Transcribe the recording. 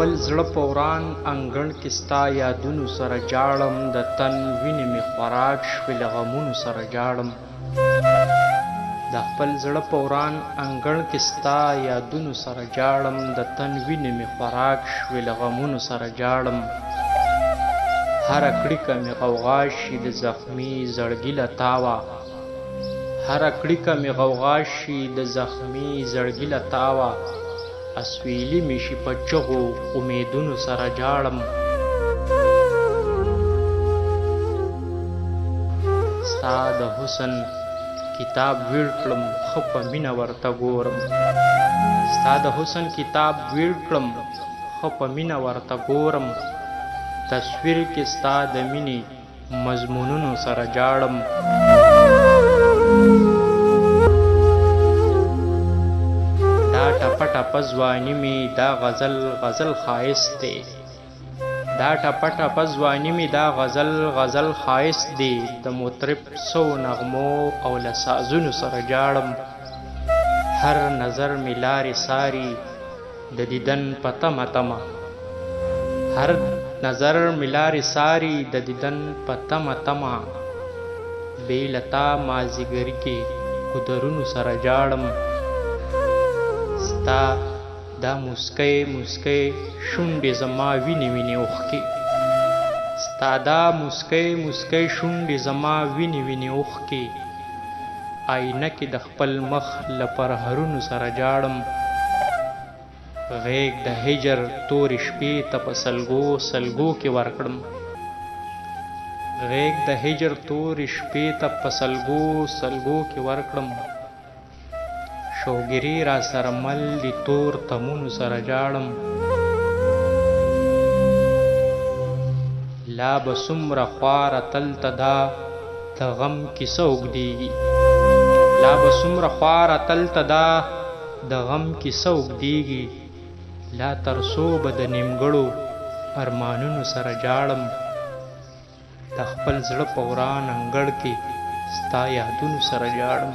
خپل زړه په وران انګړ کې ستا یادونو سره جاړم د تن وینې مې خوراک شوې له غمونو سره جاړم د خپل زړه په وران انګړ کې ستا یادونو سره جاړم د تن وینې مې خوراک شوې له غمونو سره جاړم هره کړیکه مې غوغا شي د زخمي زړګي له تاوه هره کړیکه مې غوغا شي د زخمي زړګي له تاوه اسویلی مې شي په چغو امیدونو سره جاړم ستا د حسن کتاب ویړ کړم ښه په مینه ورته ګورم ستا د حسن کتاب ویړ کړم ښه په مینه ورته ګورم تصویر کې ستا د مینې مضمونونو سره جاړم دا ټپه ټپه ځواني مې دا غزل غزل ښایست دی دا ټپه ټپه ځواني مې دا غزل غزل ښایست دی د مطرب سو نغمو او له سازونو سره جاړم هر نظر مې لارې ساري د دیدن په تمه تمه هر نظر مې لارې ساري د دیدن په تمه تمه بې له تا مازدیګري کې ګودرونو سره جاړم ستا دا مسکی مسکی شونډې زما وینې وینې اوښکې ستا دا مسکی مسکی شونډې زما وینې وینې اوښکې آینه کې د خپل مخ له پرهرونو سره جاړم غیږ د هجر تورې شپې ته په سلګو سلګو کې ورکړم غیږ د هجر تورې شپې ته په سلګو سلګو کې ورکړم شوګیري را سره مل دي تور تمونو سره جاړم لا به څومره خواره تلته دا د غم کیسه اوږدېږي لا به څومره خواره تلته دا د غم کیسه اوږدېږي لا تر څو به د نیمګړو ارمانونو سره جاړم د خپل زړه په وران انګړ کې ستا یادونو سره جاړم